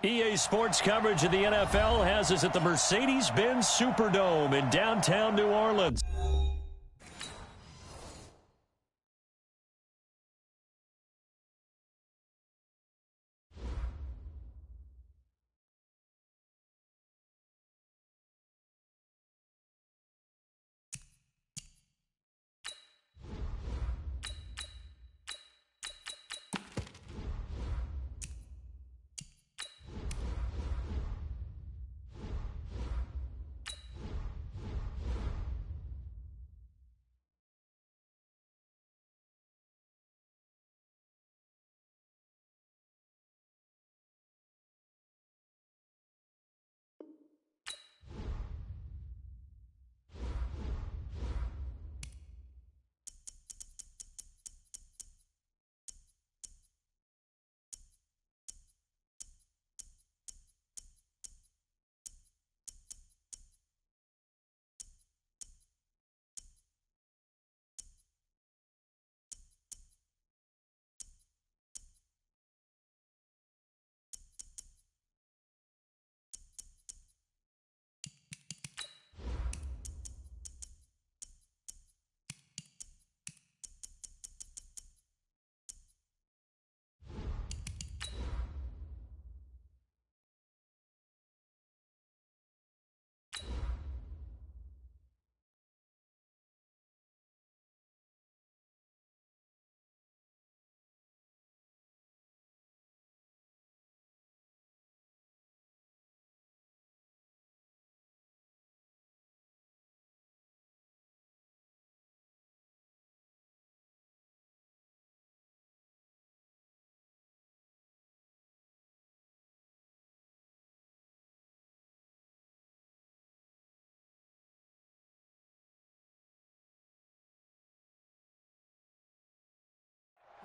EA Sports coverage of the NFL has us at the Mercedes-Benz Superdome in downtown New Orleans.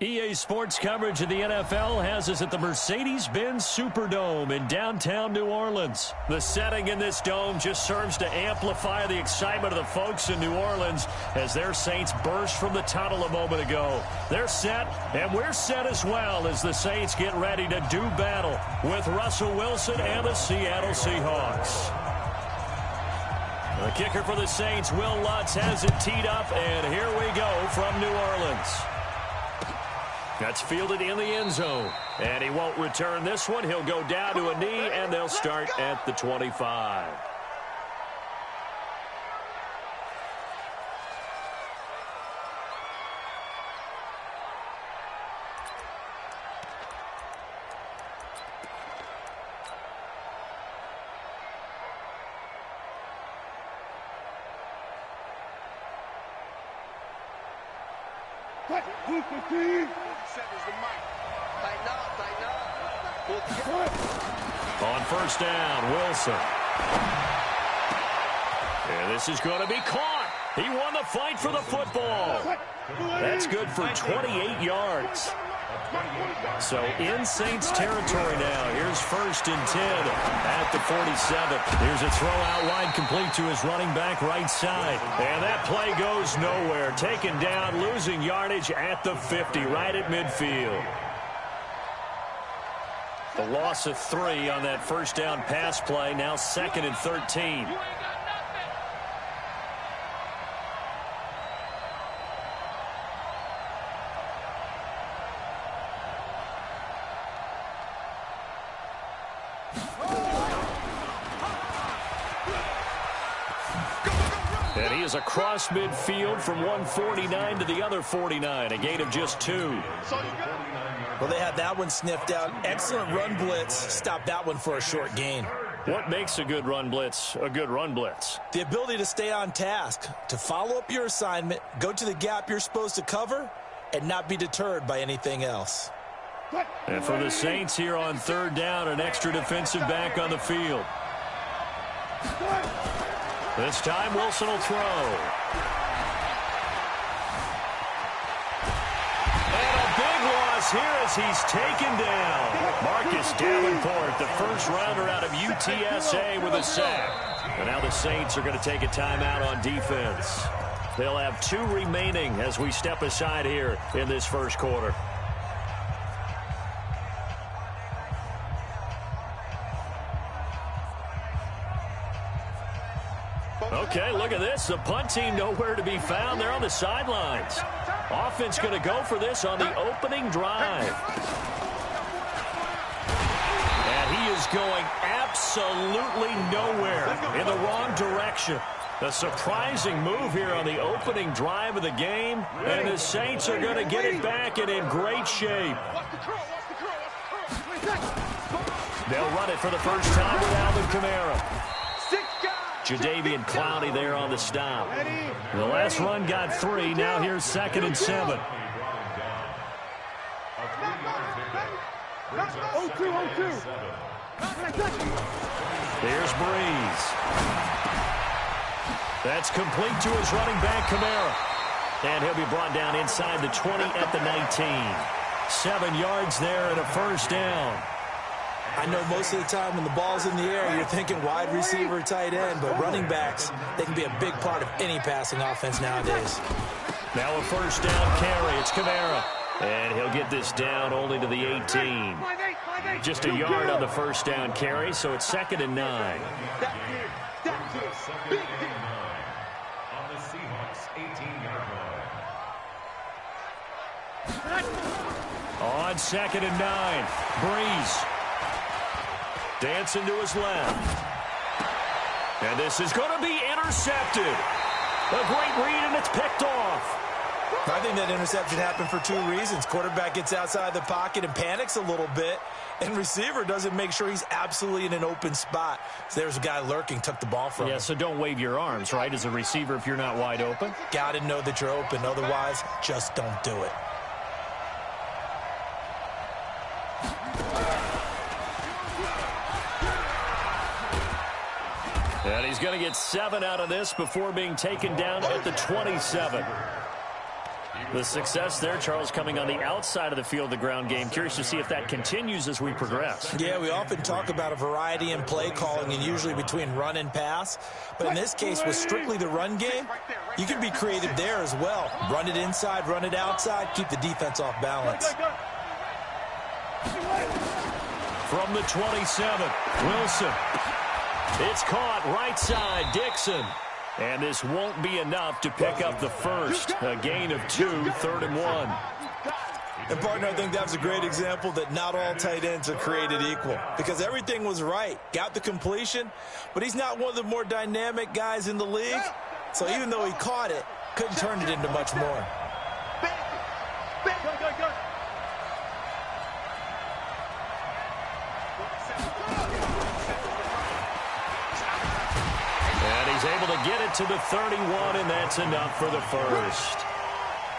EA Sports coverage of the NFL has us at the Mercedes-Benz Superdome in downtown New Orleans. The setting in this dome just serves to amplify the excitement of the folks in New Orleans as their Saints burst from the tunnel a moment ago. They're set, and we're set as well as the Saints get ready to do battle with Russell Wilson and the Seattle Seahawks. The kicker for the Saints, Will Lutz, has it teed up, and here we go from New Orleans. That's fielded in the end zone. And he won't return this one. He'll go down to a knee, and they'll start at the 25. On first down, Wilson. And this is going to be caught. He won the fight for the football. That's good for 28 yards. So in Saints territory now. Here's first and 10 at the 47. Here's a throw out wide, complete to his running back right side. And that play goes nowhere. Taken down, losing yardage at the 50, right at midfield. The loss of 3 on that first down pass play. Now 2nd and 13. And he is across midfield from 149 to the other 49, a gain of just 2. Well, they had that one sniffed out. Excellent run blitz. Stop that one for a short gain. What makes a good run blitz a good run blitz? The ability to stay on task, to follow up your assignment, go to the gap you're supposed to cover, and not be deterred by anything else. And for the Saints here on third down, an extra defensive back on the field. This time, Wilson will throw. And a big loss here as he's taken down. Marcus Davenport, the first rounder out of UTSA, with a sack. And now the Saints are going to take a timeout on defense. They'll have 2 remaining as we step aside here in this first quarter. Okay, look at this. The punt team nowhere to be found. They're on the sidelines. Offense going to go for this on the opening drive. And he is going absolutely nowhere in the wrong direction. A surprising move here on the opening drive of the game. And the Saints are going to get it back and in great shape. They'll run it for the first time with Alvin Kamara. Jadeveon Clowney there on the stop. The last run got 3. Now here's 2nd and 7. 0-2. Here's Breeze. That's complete to his running back, Kamara. And he'll be brought down inside the 20 at the 19. 7 yards there and a first down. I know most of the time when the ball's in the air, you're thinking wide receiver, tight end, but running backs, they can be a big part of any passing offense nowadays. Now a first down carry. It's Kamara. And he'll get this down only to the 18. Just a yard on the first down carry, so it's 2nd and 9. On 2nd and 9, Breeze. Dancing to his left. And this is going to be intercepted. A great read, and it's picked off. I think that interception happened for 2 reasons. Quarterback gets outside the pocket and panics a little bit, and receiver doesn't make sure he's absolutely in an open spot. So there's a guy lurking, took the ball from him. Yeah, so don't wave your arms, right, as a receiver if you're not wide open. Got to know that you're open. Otherwise, just don't do it. And he's going to get 7 out of this before being taken down at the 27. The success there, Charles, coming on the outside of the field, the ground game. Curious to see if that continues as we progress. Yeah, we often talk about a variety in play calling and usually between run and pass. But in this case, with strictly the run game, you can be creative there as well. Run it inside, run it outside, keep the defense off balance. From the 27, Wilson. It's caught right side, Dixon. And this won't be enough to pick up the first. A gain of 2, 3rd and 1. And, partner, I think that was a great example that not all tight ends are created equal. Because everything was right. Got the completion, but he's not one of the more dynamic guys in the league. So even though he caught it, couldn't turn it into much more. He's able to get it to the 31, and that's enough for the first.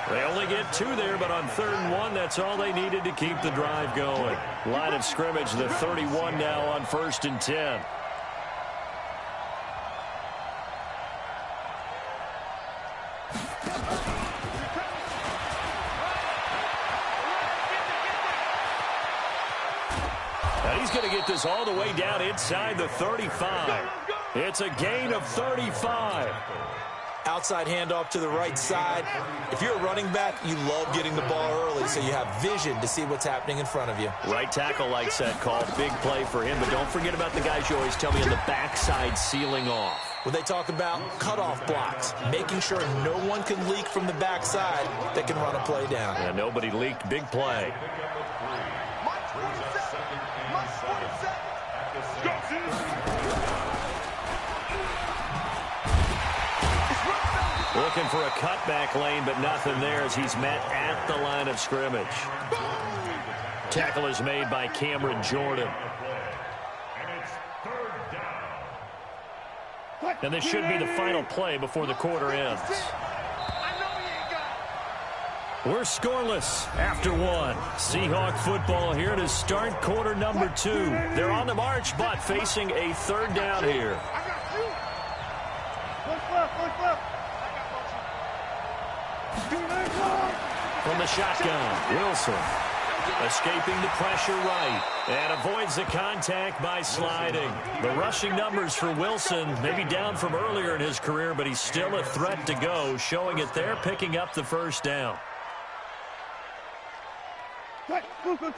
They only get 2 there, but on 3rd and 1, that's all they needed to keep the drive going. Line of scrimmage, the 31 now on 1st and 10. And he's going to get this all the way down inside the 35. It's a gain of 35. Outside handoff to the right side. If you're a running back, you love getting the ball early so you have vision to see what's happening in front of you. Right tackle likes that call. Big play for him, but don't forget about the guys you always tell me on the backside sealing off. When they talk about cutoff blocks, making sure no one can leak from the backside that can run a play down. Yeah, nobody leaked. Big play. Looking for a cutback lane, but nothing there as he's met at the line of scrimmage. Tackle is made by Cameron Jordan. And this should be the final play before the quarter ends. We're scoreless after 1. Seahawk football here to start quarter number 2. They're on the march, but facing a 3rd down here. From the shotgun, Wilson escaping the pressure right and avoids the contact by sliding. The rushing numbers for Wilson maybe down from earlier in his career, but he's still a threat to go, showing it there, picking up the first down. Here we go.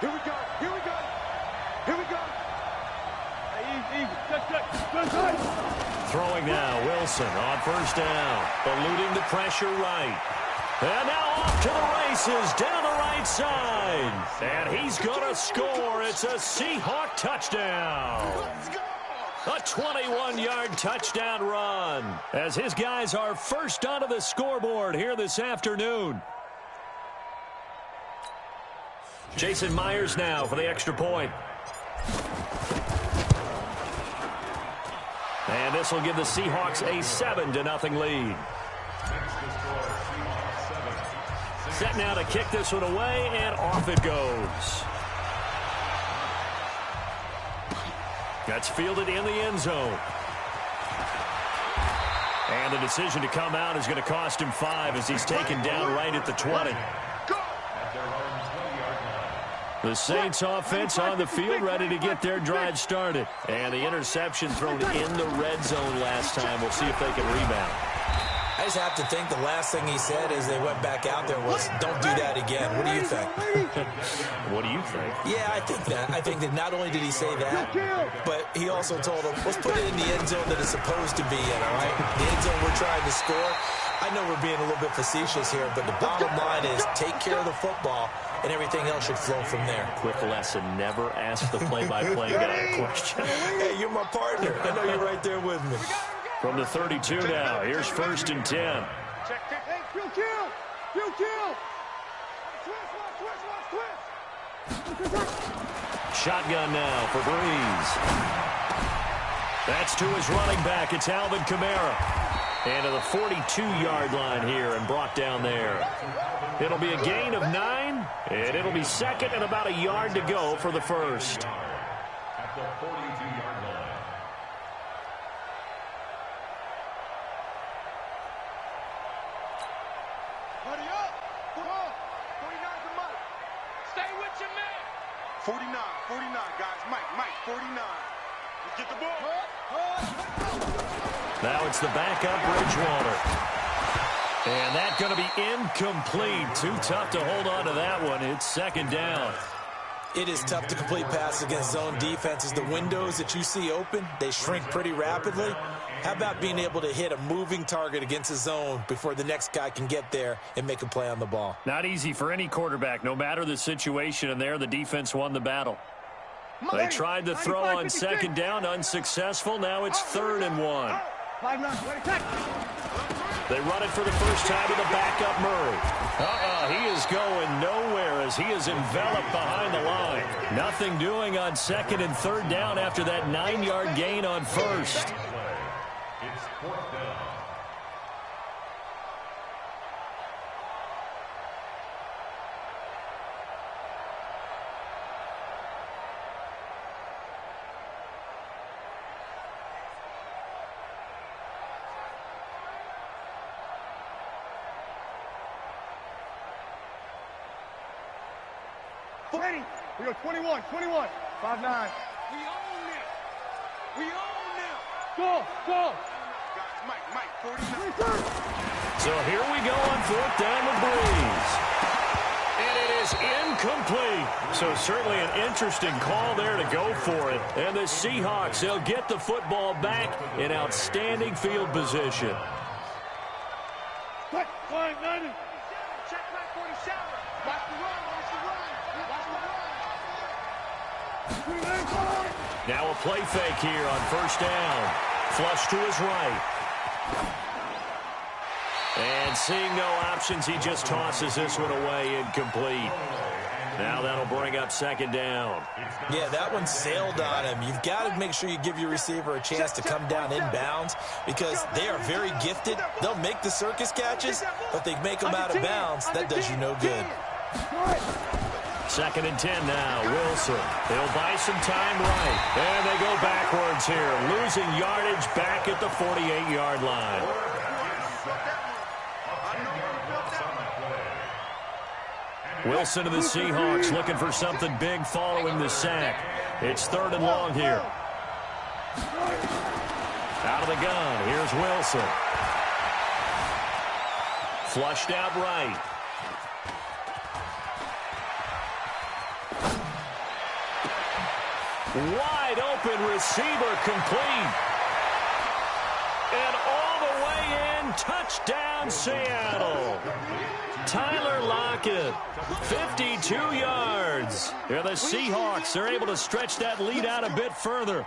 Here we go. Here we go. Hey, easy. Good. Throwing now, Wilson on first down. Eluding the pressure right. And now off to the races down the right side. And he's going to score. It's a Seahawk touchdown. A 21-yard touchdown run as his guys are first onto the scoreboard here this afternoon. Jason Myers now for the extra point. And this will give the Seahawks a 7-0 lead. Set now to kick this one away, and off it goes. That's fielded in the end zone. And the decision to come out is going to cost him 5 as he's taken down right at the 20. The Saints offense on the field ready to get their drive started. And the interception thrown in the red zone last time. We'll see if they can rebound. I just have to think the last thing he said as they went back out there was, don't do that again. What do you think? What do you think? Yeah, I think that. I think that not only did he say that, but he also told them, let's put it in the end zone that it's supposed to be in, all right? The end zone we're trying to score. I know we're being a little bit facetious here, but the bottom line is take care of the football, and everything else should flow from there. Quick lesson, never ask the play-by-play guy a question. Hey, you're my partner. I know you're right there with me. From the 32 now, here's 1st and 10. Hey, kill. Shotgun now for Breeze. That's to his running back. It's Alvin Kamara. And to the 42-yard line here and brought down there. It'll be a gain of 9, and it'll be second and about a yard to go for the first. At the 42-yard line. Hurry up. Come on. 49's the Mike. Stay with your man. 49, guys. Mike, 49. Let's get the ball. Now it's the backup Bridgewater. And that's going to be incomplete. Too tough to hold on to that one. It's second down. It is tough to complete passes against zone defenses. The windows that you see open, they shrink pretty rapidly. How about being able to hit a moving target against a zone before the next guy can get there and make a play on the ball? Not easy for any quarterback, no matter the situation, and there the defense won the battle. They tried the throw on second down, unsuccessful. Now it's 3rd and 1. They run it for the first time to the backup Murray. He is going nowhere as he is enveloped behind the line. Nothing doing on 2nd and 3rd down after that 9-yard gain on 1st. It's 4th down. Ready. We go 21. 5-9. We own it. Go. Guys, Mike, 49. So here we go on 4th down with Breeze. And it is incomplete. So certainly an interesting call there to go for it. And the Seahawks, they'll get the football back in outstanding field position. Check back 47. Watch the run. Now a play fake here on 1st down. Flush to his right. And seeing no options, he just tosses this one away, incomplete. Now that'll bring up 2nd down. Yeah, that one sailed on him. You've got to make sure you give your receiver a chance to come down inbounds because they are very gifted. They'll make the circus catches, but they make them out of bounds. That does you no good. 2nd and 10 now. Wilson. They'll buy some time right. And they go backwards here. Losing yardage back at the 48-yard line. Wilson to the Seahawks looking for something big following the sack. It's 3rd and long here. Out of the gun. Here's Wilson. Flushed out right. Wide open receiver complete. And all the way in, touchdown Seattle. Tyler Lockett, 52 yards. And the Seahawks are able to stretch that lead out a bit further.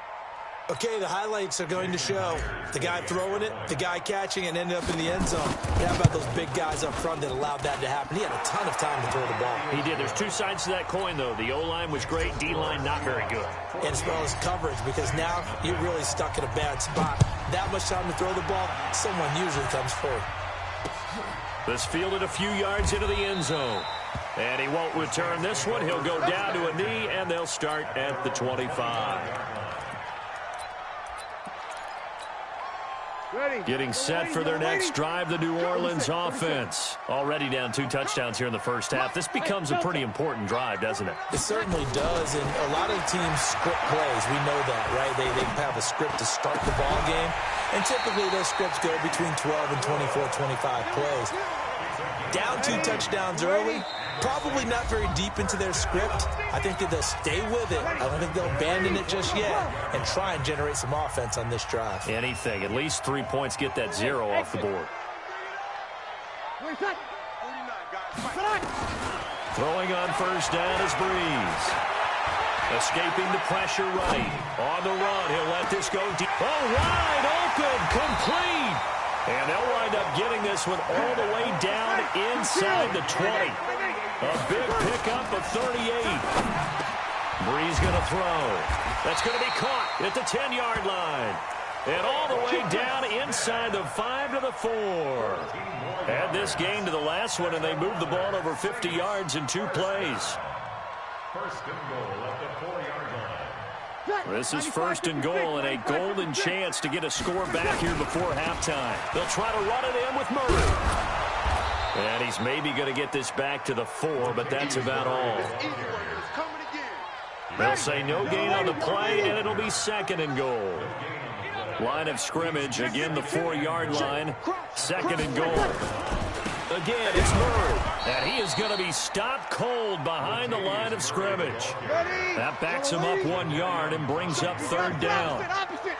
Okay, the highlights are going to show the guy throwing it, the guy catching it, and ended up in the end zone. But how about those big guys up front that allowed that to happen? He had a ton of time to throw the ball. He did. There's two sides to that coin, though. The O-line was great, D-line not very good. And as well as coverage, because now you're really stuck in a bad spot. That much time to throw the ball, someone usually comes forward. This fielded a few yards into the end zone. And he won't return this one. He'll go down to a knee, and they'll start at the 25. Getting set for their next drive, the New Orleans offense. Already down 2 touchdowns here in the first half. This becomes a pretty important drive, doesn't it? It certainly does, and a lot of teams script plays. We know that, right? They have a script to start the ball game, and typically those scripts go between 12 and 24, 25 plays. Down 2 touchdowns early, probably not very deep into their script. I think that they'll stay with it. I don't think they'll abandon it just yet and try and generate some offense on this drive. Anything. At least 3 points, get that 0 off the board. Throwing on first down is Breeze. Escaping the pressure right. On the run, he'll let this go deep. Oh, wide open, complete. And they'll wind up getting this one all the way down inside the 20. A big pickup of 38. Breeze going to throw. That's going to be caught at the 10-yard line. And all the way down inside the 5 to the 4. Add this game to the last one, and they moved the ball over 50 yards in 2 plays. First and goal at the 4-yard line. This is first and goal and a golden chance to get a score back here before halftime. They'll try to run it in with Murray. And he's maybe going to get this back to the 4, but that's about all. They'll say no gain on the play, and it'll be second and goal. Line of scrimmage, again the 4-yard line. Second and goal. Again, it's Murray. And he is going to be stopped cold behind the line of scrimmage. That backs him up 1 yard and brings up third down.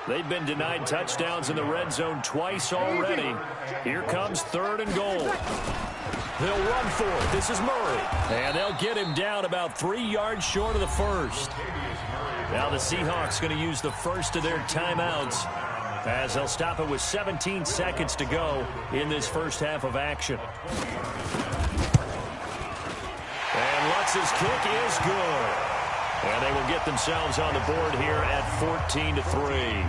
They've been denied touchdowns in the red zone twice already. Here comes third and goal. They'll run for it. This is Murray. And they'll get him down about 3 yards short of the first. Now the Seahawks going to use the first of their timeouts, as they'll stop it with 17 seconds to go in this first half of action. And Lutz's kick is good. And they will get themselves on the board here at 14-3.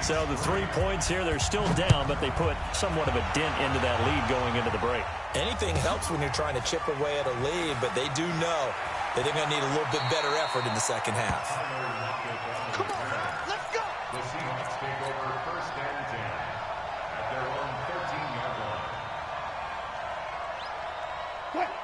So the 3 points here, they're still down, but they put somewhat of a dent into that lead going into the break. Anything helps when you're trying to chip away at a lead, but they do know that they're going to need a little bit better effort in the second half. Come on, let's go. The Seahawks take over first and 10 at their own 13-yard line.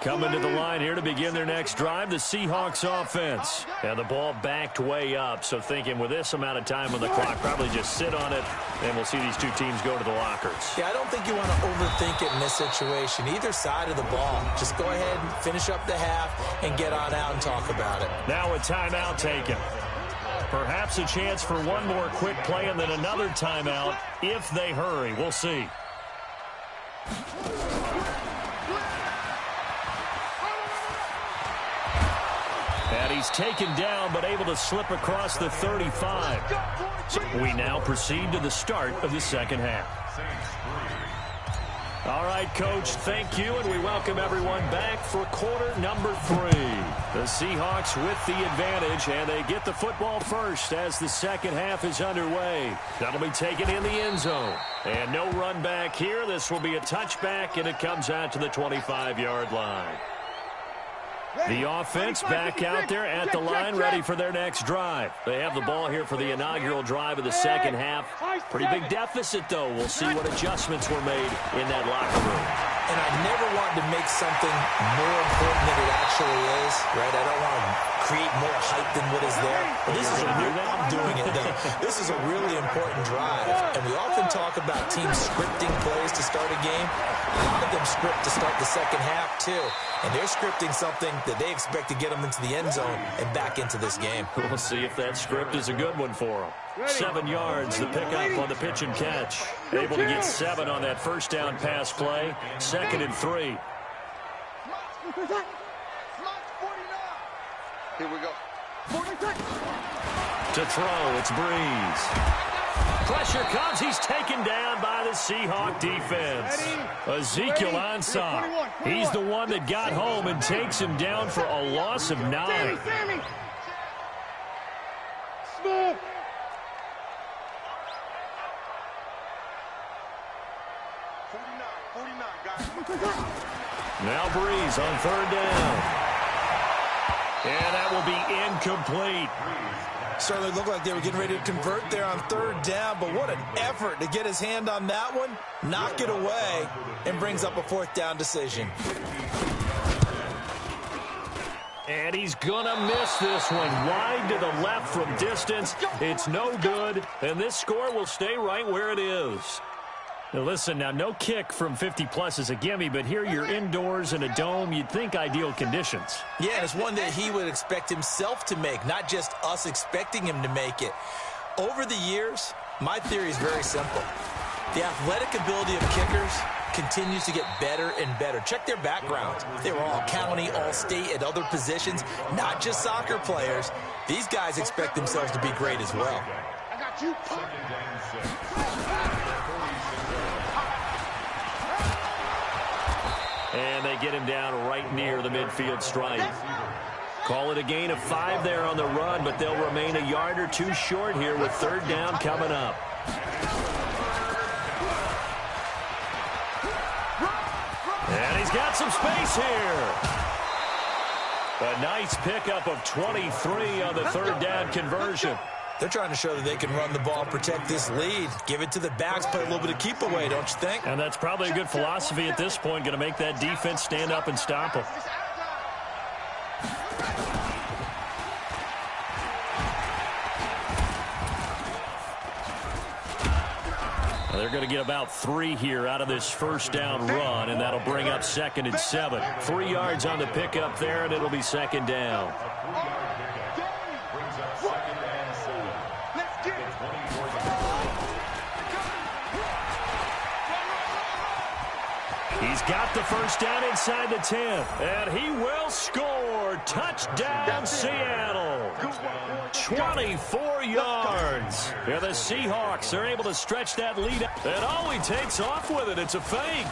Coming to the line here to begin their next drive, the Seahawks offense. And the ball backed way up, so thinking with this amount of time on the clock, probably just sit on it, and we'll see these two teams go to the lockers. Yeah, I don't think you want to overthink it in this situation. Either side of the ball. Just go ahead and finish up the half and get on out and talk about it. Now a timeout taken. Perhaps a chance for one more quick play and then another timeout if they hurry. We'll see. And he's taken down but able to slip across the 35. So we now proceed to the start of the second half. All right, Coach, thank you, and we welcome everyone back for quarter number 3. The Seahawks with the advantage, and they get the football first as the second half is underway. That'll be taken in the end zone. And no run back here. This will be a touchback, and it comes out to the 25-yard line. The offense back out there at the line, ready for their next drive. They have the ball here for the inaugural drive of the second half. Pretty big deficit, though. We'll see what adjustments were made in that locker room. And I never want to make something more important than it actually is, right? I don't want to create more hype than what is there. But this is I'm doing it, though. This is a really important drive. And we often talk about teams scripting plays to start a game. A lot of them script to start the second half, too. And they're scripting something that they expect to get them into the end zone and back into this game. We'll see if that script is a good one for them. 7 yards, the pickup on the pitch and catch. Able to get 7 on that first down pass play. 2nd and 3. Here we go. To throw, it's Breeze. Pressure comes. He's taken down by the Seahawk defense. Ezekiel Ansah. He's the one that got home and takes him down for a loss of 9. Smooth. Now Breeze on 3rd down. And that will be incomplete. Certainly looked like they were getting ready to convert there on 3rd down, but what an effort to get his hand on that one, knock it away, and brings up a 4th down decision. And he's going to miss this one. Wide to the left from distance. It's no good, and this score will stay right where it is. Now listen, now no kick from 50-plus is a gimme, but here you're indoors in a dome. You'd think ideal conditions. Yeah, and it's one that he would expect himself to make, not just us expecting him to make it. Over the years, my theory is very simple. The athletic ability of kickers continues to get better and better. Check their backgrounds. They were all county, all state, at other positions, not just soccer players. These guys expect themselves to be great as well. I got you. And they get him down right near the midfield stripe. Call it a gain of 5 there on the run, but they'll remain a yard or 2 short here with 3rd down coming up. And he's got some space here. A nice pickup of 23 on the 3rd down conversion. They're trying to show that they can run the ball, protect this lead, give it to the backs, play a little bit of keep away, don't you think? And that's probably a good philosophy at this point, going to make that defense stand up and stop them. They're going to get about 3 here out of this 1st down run, and that'll bring up 2nd and 7. 3 yards on the pickup there, and it'll be 2nd down. He's got the 1st down inside the 10, and he will score. Touchdown, Seattle. 24 yards. Yeah, the Seahawks are able to stretch that lead, and oh, he takes off with it. It's a fake.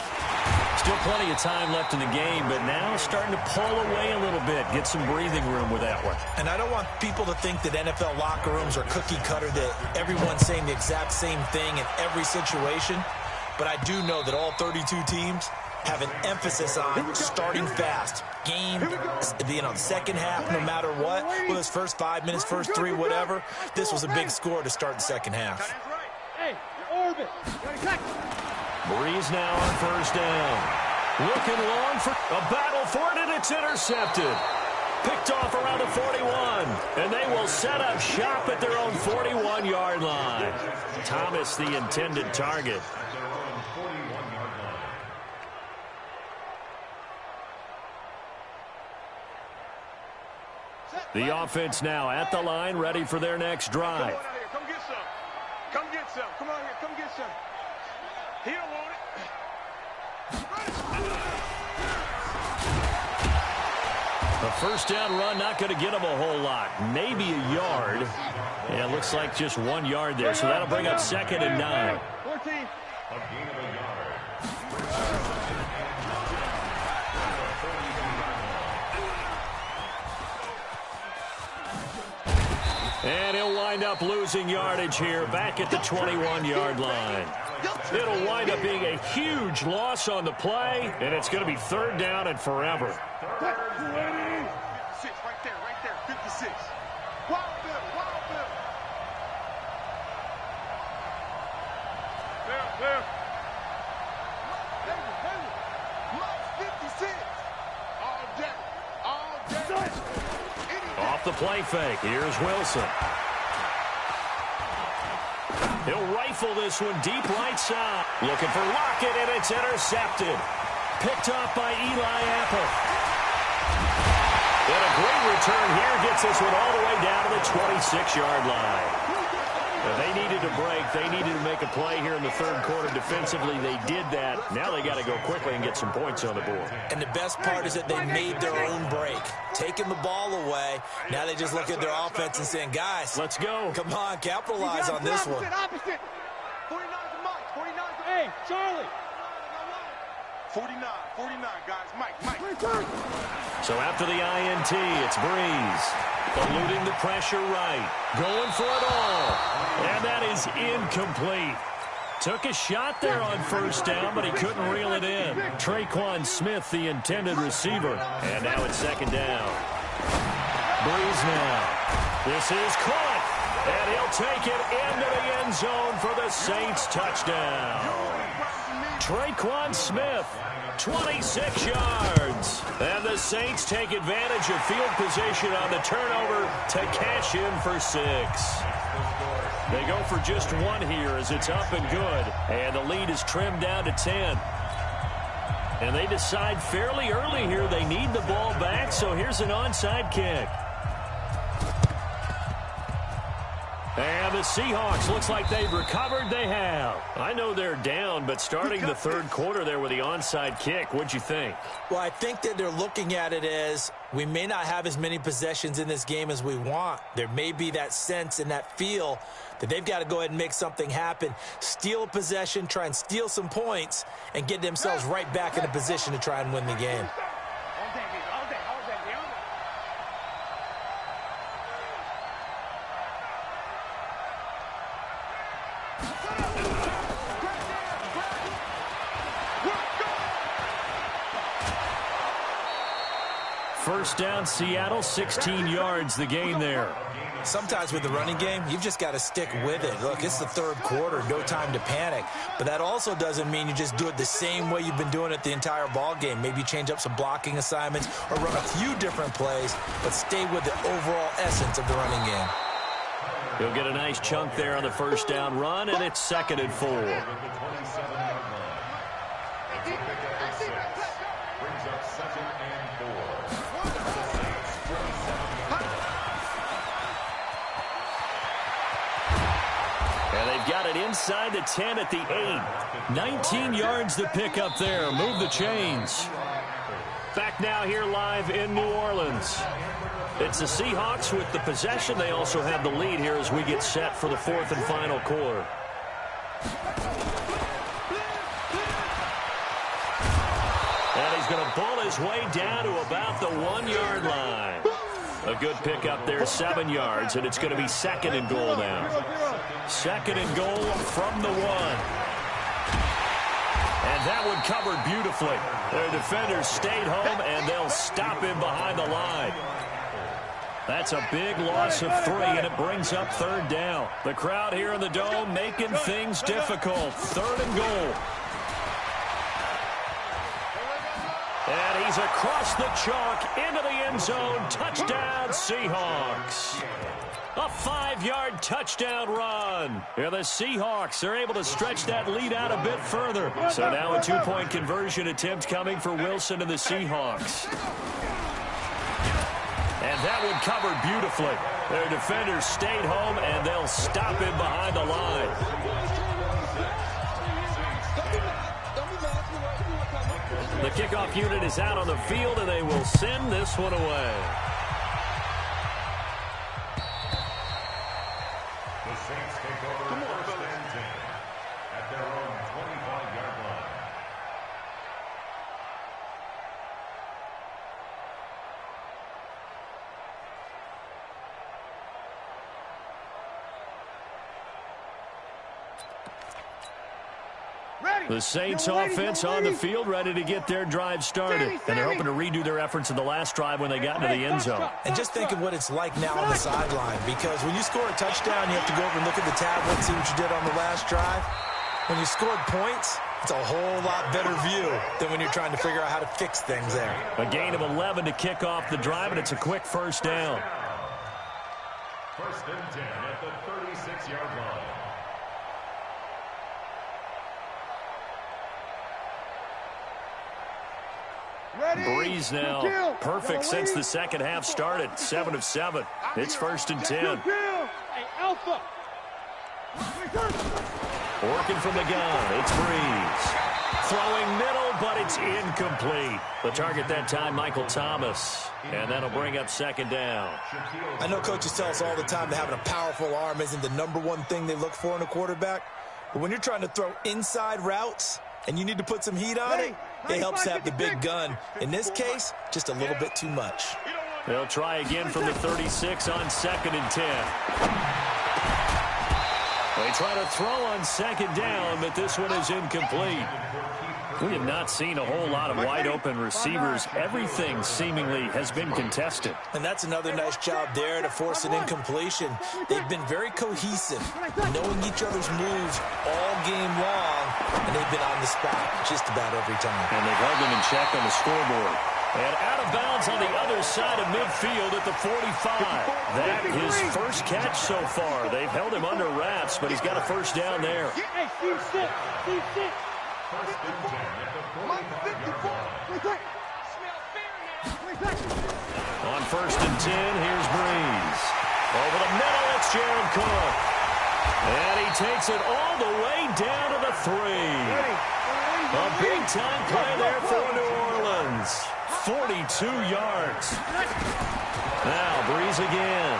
Still plenty of time left in the game, but now starting to pull away a little bit, get some breathing room with that one. And I don't want people to think that NFL locker rooms are cookie cutter, that everyone's saying the exact same thing in every situation. But I do know that all 32 teams have an emphasis on starting fast. Game, the second half, no matter what, whether it's first 5 minutes, first 3, whatever, this was a big score to start the second half. Breeze now on 1st down. Looking long for a battle for it, and it's intercepted. Picked off around the 41, and they will set up shop at their own 41-yard line. Thomas, the intended target. The offense now at the line, ready for their next drive. Come get some. Come get some. Come on here. Come get some. He don't want it. A 1st down run, not going to get him a whole lot. Maybe a yard. Yeah, it looks like just 1 yard there, so that'll bring up 2nd and 9. 14. And he'll wind up losing yardage here back at the 21-yard line. It'll wind up being a huge loss on the play, and it's going to be 3rd down and forever. 56, right there, 56. Wild Bill. There. Lost 56. All day. Off the play fake, here's Wilson. He'll rifle this one deep right side. Looking for Lockett, and it's intercepted. Picked off by Eli Apple. And a great return here gets this one all the way down to the 26-yard line. They needed to break. They needed to make a play here in the third quarter defensively. They did that. Now they got to go quickly and get some points on the board. And the best part is that they made their own break. Taking the ball away, now they just look at their offense and saying, guys, let's go. Come on, capitalize on this one. Opposite. 49's the Mike. 49's the... Hey, Charlie. 49, guys. Mike. So after the INT, it's Breeze. Eluding the pressure right. Going for it all. And that is incomplete. Took a shot there on first down, but he couldn't reel it in. Traquan Smith, the intended receiver. And now it's second down. Breeze now. This is caught. And he'll take it into the end zone for the Saints touchdown. Traquan Smith, 26 yards. And the Saints take advantage of field position on the turnover to cash in for 6. They go for just 1 here as it's up and good. And the lead is trimmed down to 10. And they decide fairly early here they need the ball back, so here's an onside kick. And the Seahawks, looks like they've recovered. They have. I know they're down, but starting the third quarter there with the onside kick, what'd you think? Well, I think that they're looking at it as we may not have as many possessions in this game as we want. There may be that sense and that feel that they've got to go ahead and make something happen. Steal a possession, try and steal some points, and get themselves right back in a position to try and win the game. First down, Seattle, 16 yards the gain there. Sometimes with the running game, you've just got to stick with it. Look, it's the third quarter, no time to panic. But that also doesn't mean you just do it the same way you've been doing it the entire ball game. Maybe change up some blocking assignments or run a few different plays, but stay with the overall essence of the running game. He'll get a nice chunk there on the first down run, and it's 2nd and 4. And they've got it inside the 10 at the 8. 19 yards to pick up there. Move the chains. Back now here live in New Orleans. It's the Seahawks with the possession. They also have the lead here as we get set for the 4th and final quarter. And he's going to bull his way down to about the 1-yard line. A good pickup there, 7 yards, and it's going to be 2nd and goal now. 2nd and goal from the 1. And that one covered beautifully. Their defenders stayed home, and they'll stop him behind the line. That's a big loss of 3, and it brings up 3rd down. The crowd here in the Dome making things difficult. 3rd and goal. And he's across the chalk into the end zone. Touchdown, Seahawks. A 5-yard touchdown run. And the Seahawks are able to stretch that lead out a bit further. So now a 2-point conversion attempt coming for Wilson and the Seahawks. And that one covered beautifully. Their defenders stayed home, and they'll stop him behind the line. The kickoff unit is out on the field, and they will send this one away. The Saints take over first and 10 at their own 25-yard line. The Saints offense on the field, ready to get their drive started. And they're hoping to redo their efforts in the last drive when they got into the end zone. And just think of what it's like now on the sideline, because when you score a touchdown, you have to go over and look at the tablet and see what you did on the last drive. When you scored points, it's a whole lot better view than when you're trying to figure out how to fix things there. A gain of 11 to kick off the drive, and it's a quick first down. First and 10 at the 36-yard line. Breeze now, perfect since the second half started. 7 of 7. It's 1st and 10. Hey, Alpha. Working from the gun, it's Breeze. Throwing middle, but it's incomplete. The target that time, Michael Thomas. And that'll bring up second down. I know coaches tell us all the time that having a powerful arm isn't the #1 thing they look for in a quarterback. But when you're trying to throw inside routes and you need to put some heat on it, it helps to have the big gun. In this case, just a little bit too much. They'll try again from the 36 on 2nd and 10. They try to throw on 2nd down, but this one is incomplete. We have not seen a whole lot of wide-open receivers. Everything seemingly has been contested. And that's another nice job there to force an incompletion. They've been very cohesive, knowing each other's moves all game long, and they've been on the spot just about every time. And they've held them in check on the scoreboard. And out of bounds on the other side of midfield at the 45. That his first catch so far. They've held him under wraps, but he's got a first down there. On 1st and 10, here's Breeze. Over the middle, it's Jared Cook. And he takes it all the way down to the 3. A big-time play there for New Orleans. 42 yards. Now Breeze again.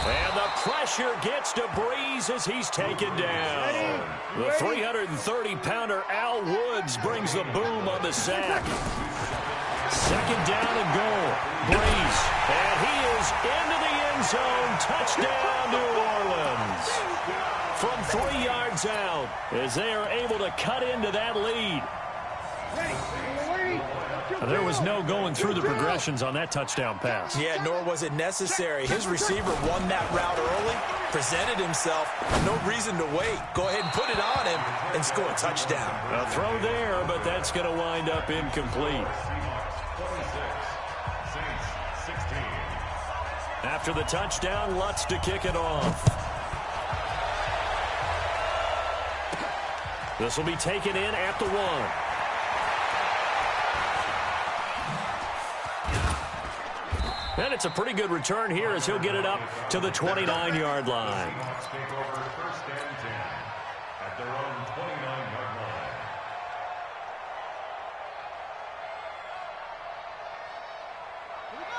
And the pressure gets to Breeze as he's taken down. The 330-pounder Al Woods brings the boom on the sack. 2nd down and goal. Breeze. And he is into the end zone. Touchdown, New Orleans. From 3 yards out as they are able to cut into that lead. There was no going through the progressions on that touchdown pass. Yeah, nor was it necessary. His receiver won that route early, presented himself. No reason to wait. Go ahead and put it on him and score a touchdown. A throw there, but that's going to wind up incomplete. After the touchdown, Lutz to kick it off. This will be taken in at the 1. And it's a pretty good return here as he'll get it up to the 29-yard line.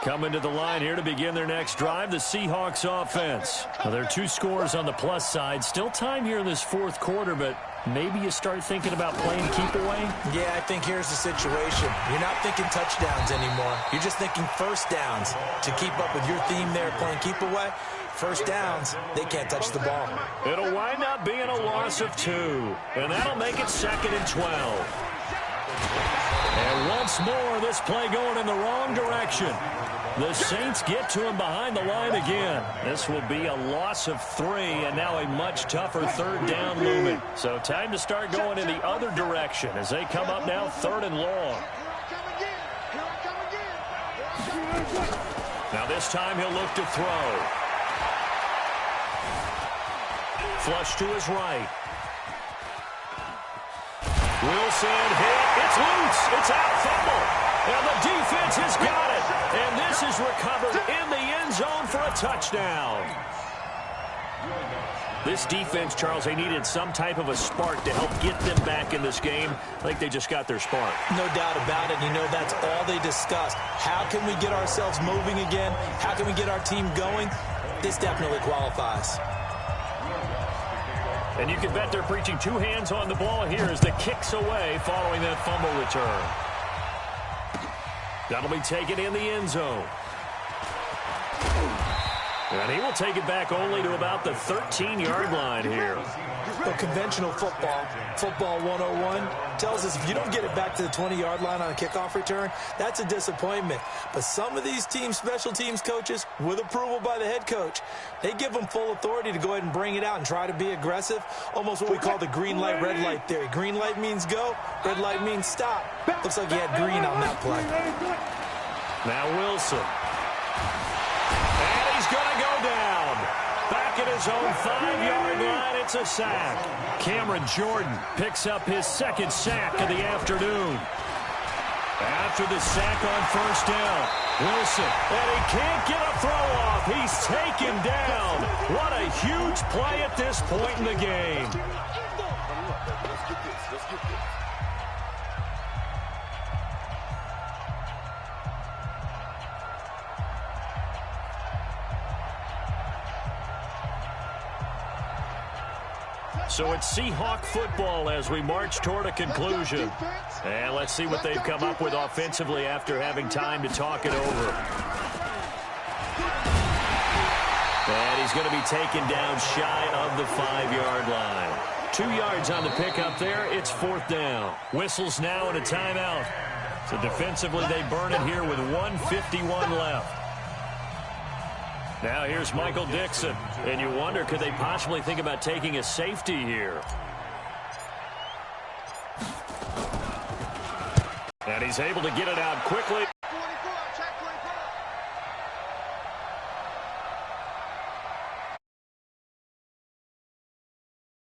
Coming to the line here to begin their next drive, the Seahawks offense. Well, there are 2 scores on the plus side. Still time here in this 4th quarter, but maybe you start thinking about playing keep away? Yeah, I think here's the situation. You're not thinking touchdowns anymore. You're just thinking first downs. To keep up with your theme there, playing keep away, first downs, they can't touch the ball. It'll wind up being a loss of 2, and that'll make it 2nd and 12. And once more, this play going in the wrong direction. The Saints get to him behind the line again. This will be a loss of 3, and now a much tougher 3rd down looming. So time to start going in the other direction as they come up now 3rd and long. Now this time he'll look to throw. Flush to his right. Wilson hit. It's loose. It's out. Fumble. And the defense has got it. And this is recovered in the end zone for a touchdown. This defense, Charles, they needed some type of a spark to help get them back in this game. I think they just got their spark. No doubt about it. You know, that's all they discussed. How can we get ourselves moving again? How can we get our team going? This definitely qualifies. And you can bet they're preaching 2 hands on the ball here as the kick's away following that fumble return. That'll be taken in the end zone. And he will take it back only to about the 13-yard line here. Well, conventional football 101, tells us if you don't get it back to the 20-yard line on a kickoff return, that's a disappointment. But some of these special teams coaches, with approval by the head coach, they give them full authority to go ahead and bring it out and try to be aggressive. Almost what we call the green light, red light theory. Green light means go, red light means stop. Looks like he had green on that play. Now Wilson. And he's going to go down. Back at his own 5-yard line, it's a sack. Cameron Jordan picks up his 2nd sack of the afternoon. After the sack on first down, Wilson, and he can't get a throw off. He's taken down. What a huge play at this point in the game. So it's Seahawk football as we march toward a conclusion. And let's see what they've come up with offensively after having time to talk it over. And he's going to be taken down shy of the 5-yard line. 2 yards on the pickup there. It's 4th down. Whistles now and a timeout. So defensively they burn it here with 1:51 left. Now here's Michael Dixon. And you wonder, could they possibly think about taking a safety here? And he's able to get it out quickly.